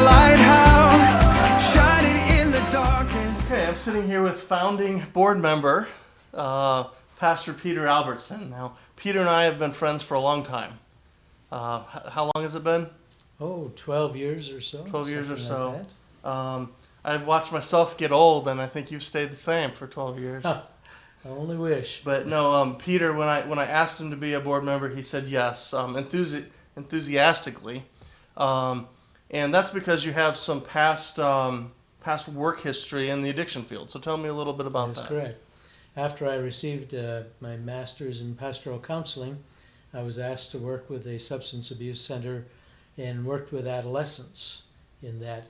lighthouse, shining in the darkness. Okay, I'm sitting here with founding board member, Pastor Peter Albertson. Now, Peter and I have been friends for a long time. How long has it been? 12 years or so. 12 years or so. Like that. I've watched myself get old, and I think you've stayed the same for 12 years. I only wish. But no, Peter, when I asked him to be a board member, he said yes, enthusiastically. And that's because you have some past work history in the addiction field. So tell me a little bit about that. That's correct. After I received my master's in pastoral counseling, I was asked to work with a substance abuse center and worked with adolescents in that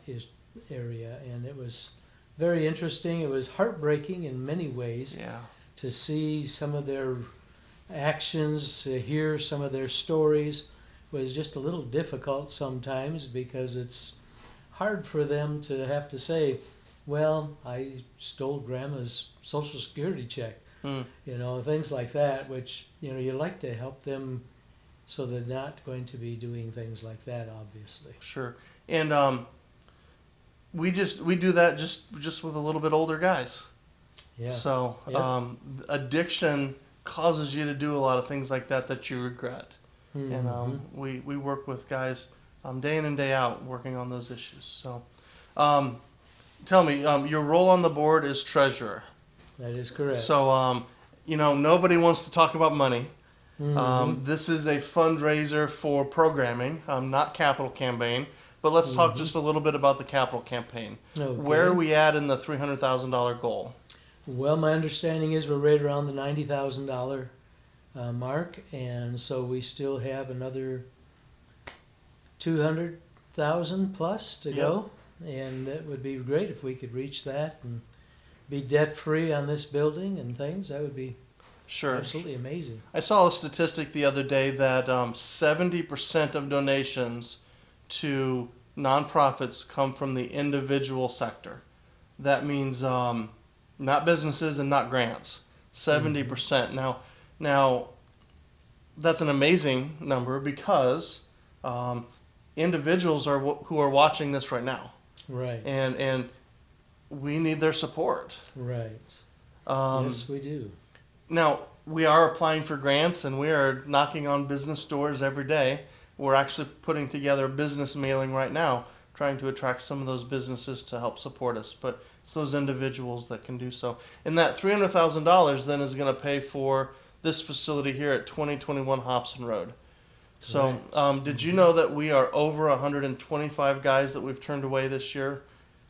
area. And it was very interesting. It was heartbreaking in many ways to see some of their actions, to hear some of their stories. It was just a little difficult sometimes because it's hard for them to have to say, well, I stole grandma's Social Security check, things like that, which, you like to help them so they're not going to be doing things like that, obviously. Sure. And we do that just with a little bit older guys. Yeah. So addiction causes you to do a lot of things like that you regret. Mm-hmm. And we work with guys day in and day out working on those issues. So tell me, your role on the board is treasurer. That is correct. So, nobody wants to talk about money. Mm-hmm. This is a fundraiser for programming, not capital campaign. But let's talk just a little bit about the capital campaign. Okay. Where are we at in the $300,000 goal? Well, my understanding is we're right around the $90,000 mark, and so we still have another $200,000 plus to go, and it would be great if we could reach that and be debt-free on this building and things. That would be absolutely amazing. I saw a statistic the other day that 70% of donations to nonprofits come from the individual sector. That means not businesses and not grants. 70%. Now that's an amazing number because individuals are who are watching this right now. Right. And we need their support. Right. Yes, we do. Now, we are applying for grants and we are knocking on business doors every day. We're actually putting together a business mailing right now, trying to attract some of those businesses to help support us. But it's those individuals that can do so. And that $300,000 then is going to pay for this facility here at 2021 Hobson Road. So did you know that we are over 125 guys that we've turned away this year?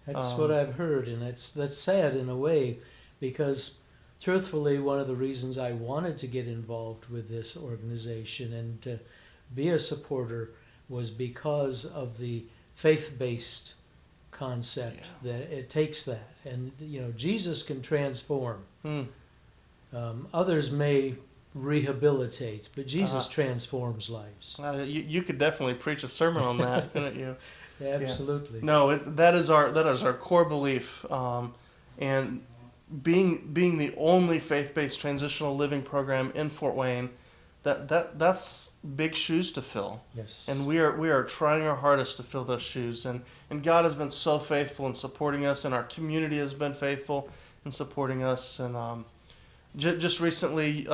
That's what I've heard, and that's sad in a way because truthfully, one of the reasons I wanted to get involved with this organization and to be a supporter was because of the faith-based concept that it takes that. And, Jesus can transform. Others may rehabilitate, but Jesus transforms lives. You could definitely preach a sermon on that, couldn't you? Absolutely. Yeah. No, that is our core belief. And being the only faith-based transitional living program in Fort Wayne, that's big shoes to fill. Yes. And we are trying our hardest to fill those shoes. And God has been so faithful in supporting us, and our community has been faithful in supporting us. And just recently,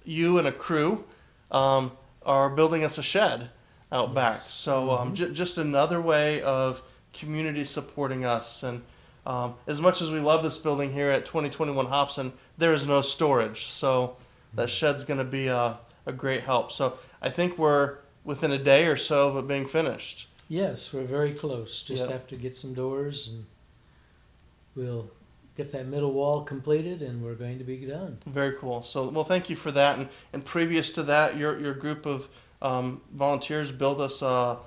you and a crew are building us a shed out back. So just another way of community supporting us. And as much as we love this building here at 2021 Hobson, there is no storage. So that shed's going to be a great help. So I think we're within a day or so of it being finished. Yes, we're very close. Just have to get some doors, and we'll get that middle wall completed, and we're going to be done. Very cool. So, well, thank you for that. And previous to that, your group of volunteers built us a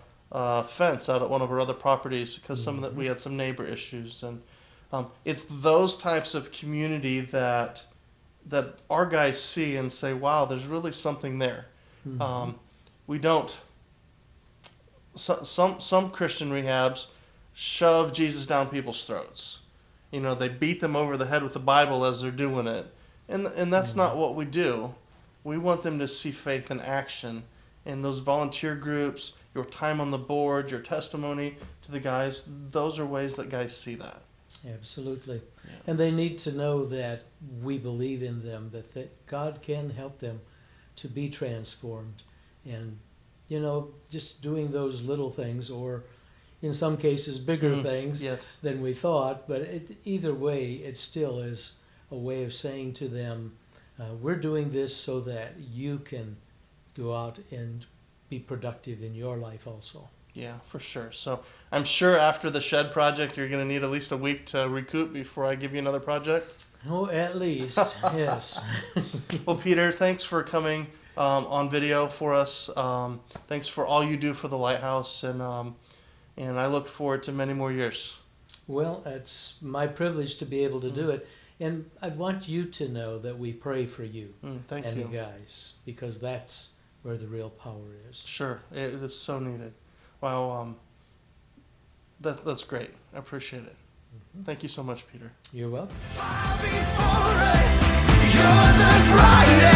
fence out at one of our other properties because we had some neighbor issues. And it's those types of community that our guys see and say, wow, there's really something there. We don't. Some Christian rehabs shove Jesus down people's throats. They beat them over the head with the Bible as they're doing it. And that's not what we do. We want them to see faith in action and those volunteer groups, your time on the board, your testimony to the guys, those are ways that guys see that. Absolutely. Yeah. And they need to know that we believe in them, that God can help them to be transformed. And, just doing those little things, or in some cases bigger things Yes. than we thought, but either way, it still is a way of saying to them, we're doing this so that you can go out and be productive in your life also. Yeah, for sure. So I'm sure after the shed project, you're going to need at least a week to recoup before I give you another project. Oh, at least, yes. Well, Peter, thanks for coming on video for us. Thanks for all you do for the Lighthouse, and I look forward to many more years. Well, it's my privilege to be able to do it. And I want you to know that we pray for you Thank and you. the guys, because that's where the real power is. Sure, it is so needed. Wow, that's great. I appreciate it. Thank you so much, Peter. You're welcome. Before us, you're the brightest.